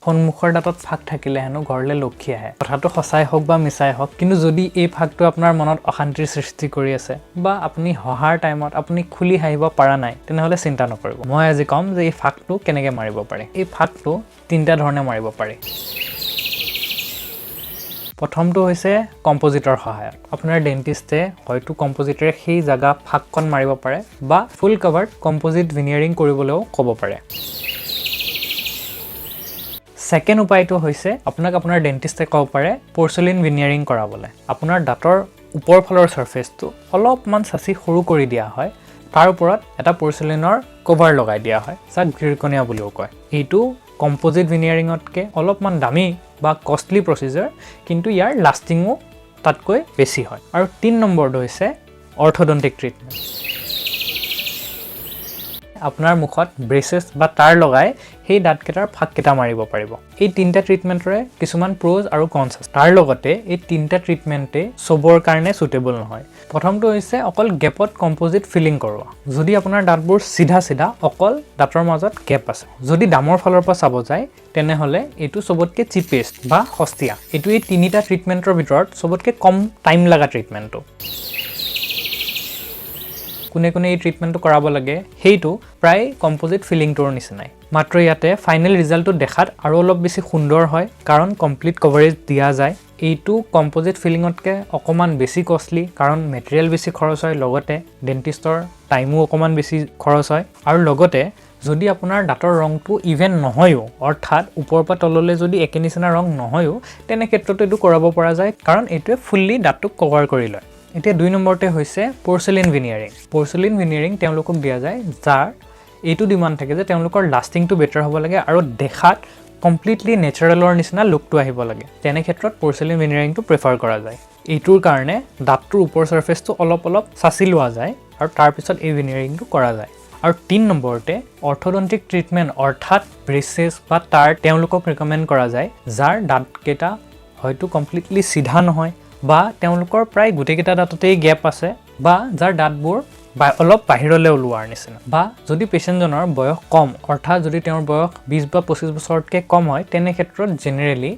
সন্মুখৰ দাঁতত ফাক থাকিলে হেনো ঘৰলৈ লক্ষী আহে। কথাটো সঁচাই হওক বা মিছাই হওক, কিন্তু যদি এই ফাকটো আপোনাৰ মনত অশান্তিৰ সৃষ্টি কৰি আছে বা আপুনি হহাৰ টাইমত আপুনি খুলি হাঁহিব পৰা নাই, তেনেহ'লে চিন্তা নকৰিব। মই আজি ক'ম যে এই ফাকটো কেনেকৈ মাৰিব পাৰে। এই ফাকটো 3টা ধৰণে মাৰিব পাৰে। প্ৰথমটো হৈছে কম্পোজিটৰ সহায়ত। আপোনাৰ ডেণ্টিষ্টে হয়তো কম্পোজিটৰে সেই জাগা ফাককণ মাৰিব পাৰে বা ফুল কভাৰ্ড কম্পোজিট ভিনিয়াৰিং কৰিবলৈও ক'ব পাৰে। ছেকেণ্ড উপায়টো হৈছে আপোনাক আপোনাৰ ডেণ্টিষ্টে ক'ব পাৰে পৰ্চেলিন ভিনিয়াৰিং কৰাবলৈ। আপোনাৰ দাঁতৰ ওপৰ ফালৰ ছাৰ্ফেচটো অলপমান চাচি সৰু কৰি দিয়া হয়, তাৰ ওপৰত এটা পৰ্চেলিনৰ কভাৰ লগাই দিয়া হয়, যাক জিৰকনিয়া বুলিও কয়। এইটো কম্পোজিট ভিনিয়াৰিঙতকৈ অলপমান দামী বা কষ্টলি প্ৰচিজাৰ, কিন্তু ইয়াৰ লাষ্টিঙো তাতকৈ বেছি হয়। আৰু 3 নম্বৰটো হৈছে অৰ্থডন্টিক ট্ৰিটমেণ্ট। আপোনাৰ মুখত ব্ৰেচেছ বা তাঁৰ লগাই সেই দাঁতকেইটাৰ ফাককেইটা মাৰিব পাৰিব। এই 3টা ট্ৰিটমেণ্টৰে কিছুমান প্ৰ'জ আৰু কনছ আছে। তাৰ লগতে এই 3টা ট্ৰিটমেণ্টেই চবৰ কাৰণে ছুটেবল নহয়। প্ৰথমটো হৈছে অকল গেপত কম্পোজিট ফিলিং কৰোৱা। যদি আপোনাৰ দাঁতবোৰ চিধা চিধা অকল দাঁতৰ মাজত গেপ আছে, যদি দামৰ ফালৰ পৰা চাব যায়, তেনেহ'লে এইটো চবতকৈ চিপেষ্ট বা সস্তীয়া। এইটো এই 3টা ট্ৰিটমেণ্টৰ ভিতৰত চবতকৈ কম টাইম লগা ট্ৰিটমেণ্টটো। কোনে কোনে এই ট্ৰিটমেণ্টটো কৰাব লাগে সেইটো প্ৰায় কম্পোজিট ফিলিংটোৰ নিচিনাই, মাত্ৰ ইয়াতে ফাইনেল ৰিজাল্টটো দেখাত আৰু অলপ বেছি সুন্দৰ হয়, কাৰণ কমপ্লিট কভাৰেজ দিয়া যায়। এইটো কম্পোজিট ফিলিঙতকৈ অকণমান বেছি কষ্টলি, কাৰণ মেটেৰিয়েল বেছি খৰচ হয়, লগতে ডেণ্টিষ্টৰ টাইমো অকণমান বেছি খৰচ হয়। আৰু লগতে যদি আপোনাৰ দাঁতৰ ৰংটো ইভেন নহয়ও, অৰ্থাৎ ওপৰৰ পৰা তললৈ যদি একে নিচিনা ৰং নহয়ও, তেনে ক্ষেত্ৰতো এইটো কৰাব পৰা যায়, কাৰণ এইটোৱে ফুল্লি দাঁতটোক কভাৰ কৰি লয়। এতিয়া 2 নম্বৰতে হৈছে পৰ্চেলিন ভিনিয়াৰিং। পৰ্চেলিন ভিনিয়াৰিং তেওঁলোকক দিয়া যায় যাৰ এইটো ডিমাণ্ড থাকে যে তেওঁলোকৰ লাষ্টিংটো বেটাৰ হ'ব লাগে আৰু দেখাত কমপ্লিটলি নেচাৰেলৰ নিচিনা লুকটো আহিব লাগে। তেনে ক্ষেত্ৰত পৰ্চেলিন ভিনিয়াৰিংটো প্ৰিফাৰ কৰা যায়। এইটোৰ কাৰণে দাঁতটোৰ ওপৰ ছাৰ্ফেচটো অলপ চাচি লোৱা যায় আৰু তাৰপিছত এই ভিনিয়াৰিংটো কৰা যায়। আৰু 3 নম্বৰতে অৰ্থডন্টিক ট্ৰিটমেণ্ট, অৰ্থাৎ ব্ৰেচেছ বা তাঁৰ তেওঁলোকক ৰিকমেণ্ড কৰা যায় যাৰ দাঁতকেইটা হয়তো কমপ্লিটলি চিধা নহয় বা তেওঁলোকৰ প্ৰায় গোটেইকেইটা দাঁততেই গেপ আছে, বা যাৰ দাঁতবোৰ অলপ বাহিৰলৈ ওলোৱাৰ নিচিনা, বা যদি পেচেণ্টজনৰ বয়স কম, অৰ্থাৎ যদি তেওঁৰ বয়স 20 বা 25 বছৰতকৈ কম হয়, তেনে ক্ষেত্ৰত জেনেৰেলি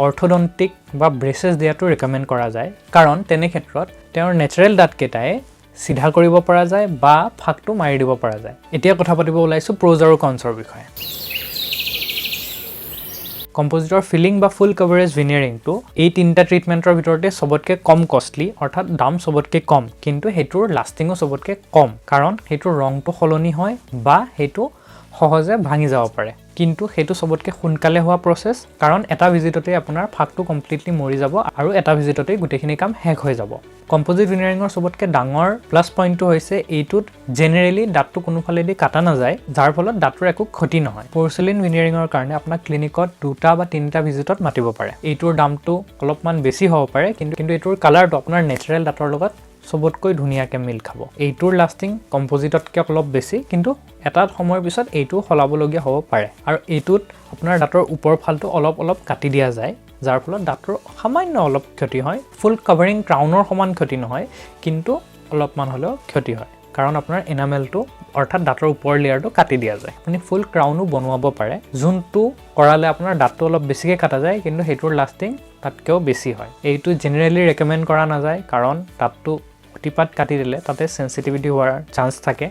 অৰ্থডন্টিক বা ব্ৰেচেছ দিয়াটো ৰিকমেণ্ড কৰা যায়, কাৰণ তেনে ক্ষেত্ৰত তেওঁৰ নেচাৰেল দাঁতকেইটাই চিধা কৰিব পৰা যায় বা ফাকটো মাৰি দিব পৰা যায়। এতিয়া কথা পাতিব ওলাইছোঁ প্ৰ'জ আৰু কনছৰ বিষয়ে। কম্পোজিটৰ ফিলিং বা ফুল কভাৰেজ ভিনিয়াৰিংটো এই 3টা ট্ৰিটমেণ্টৰ ভিতৰতে চবতকৈ কম কষ্টলি, অৰ্থাৎ দাম চবতকৈ কম, কিন্তু সেইটোৰ লাষ্টিঙো চবতকৈ কম, কাৰণ সেইটোৰ ৰংটো সলনি হয় বা সেইটো সহজে ভাঙি যাব পাৰে। কিন্তু সেইটো চবতকৈ সোনকালে হোৱা প্ৰচেছ, কাৰণ এটা ভিজিটতেই আপোনাৰ ফাকটো কমপ্লিটলি মৰি যাব আৰু এটা ভিজিটতেই গোটেইখিনি কাম শেষ হৈ যাব। কম্পোজিট ভিনিয়াৰিঙৰ চবতকৈ ডাঙৰ প্লাছ পইণ্টটো হৈছে এইটোত জেনেৰেলি দাঁতটো কোনোফালেদি কাটা নাযায়, যাৰ ফলত দাঁতৰ একো ক্ষতি নহয়। পৰ্চেলিন ভিনিয়াৰিঙৰ কাৰণে আপোনাক ক্লিনিকত 2টা বা 3টা ভিজিটত মাতিব পাৰে। এইটোৰ দামটো অলপমান বেছি হ'ব পাৰে, কিন্তু এইটোৰ কালাৰটো আপোনাৰ নেচাৰেল দাঁতৰ লগত চবতকৈ ধুনীয়াকৈ মিল খাব। এইটোৰ লাষ্টিং কম্পোজিটতকৈ অলপ বেছি, কিন্তু এটা সময়ৰ পিছত এইটো সলাবলগীয়া হ'ব পাৰে। আৰু এইটোত আপোনাৰ দাঁতৰ ওপৰ ফালটো অলপ কাটি দিয়া যায়, যাৰ ফলত দাঁতৰ সামান্য অলপ ক্ষতি হয়। ফুল কাভাৰিং ক্ৰাউনৰ সমান ক্ষতি নহয়, কিন্তু অলপমান হ'লেও ক্ষতি হয়, কাৰণ আপোনাৰ এনামেলটো, অৰ্থাৎ দাঁতৰ ওপৰ লেয়াৰটো কাটি দিয়া যায়। আপুনি ফুল ক্ৰাউনো বনোৱাব পাৰে, যোনটো কৰালে আপোনাৰ দাঁতটো অলপ বেছিকৈ কাটা যায়, কিন্তু সেইটোৰ লাষ্টিং তাতকৈও বেছি হয়। এইটো জেনেৰেলি ৰেকমেণ্ড কৰা নাযায়, কাৰণ দাঁতটো অতিপাত কাটি দিলে তাতে চেঞ্চিটিভিটি হোৱাৰ চান্স থাকে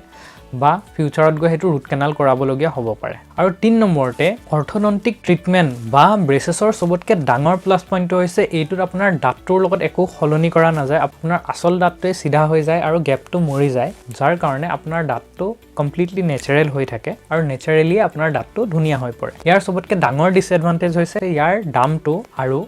বা ফিউচাৰত গৈ সেইটো ৰুট কেনাল কৰাবলগীয়া হ'ব পাৰে। আৰু 3 নম্বৰতে অৰ্থডন্টিক ট্ৰিটমেণ্ট বা ব্ৰেচেছৰ চবতকৈ ডাঙৰ প্লাছ পইণ্টটো হৈছে এইটোত আপোনাৰ দাঁতটোৰ লগত একো সলনি কৰা নাযায়, আপোনাৰ আচল দাঁতটোৱে চিধা হৈ যায় আৰু গেপটো মৰি যায়, যাৰ কাৰণে আপোনাৰ দাঁতটো কমপ্লিটলি নেচাৰেল হৈ থাকে আৰু নেচাৰেলি আপোনাৰ দাঁতটো ধুনীয়া হৈ পৰে। ইয়াৰ চবতকৈ ডাঙৰ ডিছএডভান্টেজ হৈছে ইয়াৰ দামটো আৰু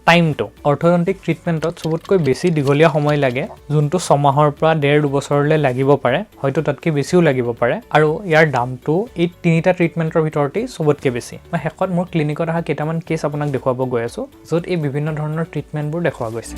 টাইমটো। অৰ্থডন্টিক ট্ৰিটমেণ্টত চবতকৈ বেছি দীঘলীয়া সময় লাগে, যোনটো 6 মাহৰ পৰা 1.5-2 বছৰলৈ লাগিব পাৰে, হয়তো তাতকৈ বেছিও লাগিব পাৰে, আৰু ইয়াৰ দামটো এই 3টা ট্ৰিটমেণ্টৰ ভিতৰতেই চবতকৈ বেছি। মই শেষত মোৰ ক্লিনিকত অহা কেইটামান কেছ আপোনাক দেখুৱাব গৈ আছোঁ, য'ত এই বিভিন্ন ধৰণৰ ট্ৰিটমেণ্টবোৰ দেখুওৱা গৈছে।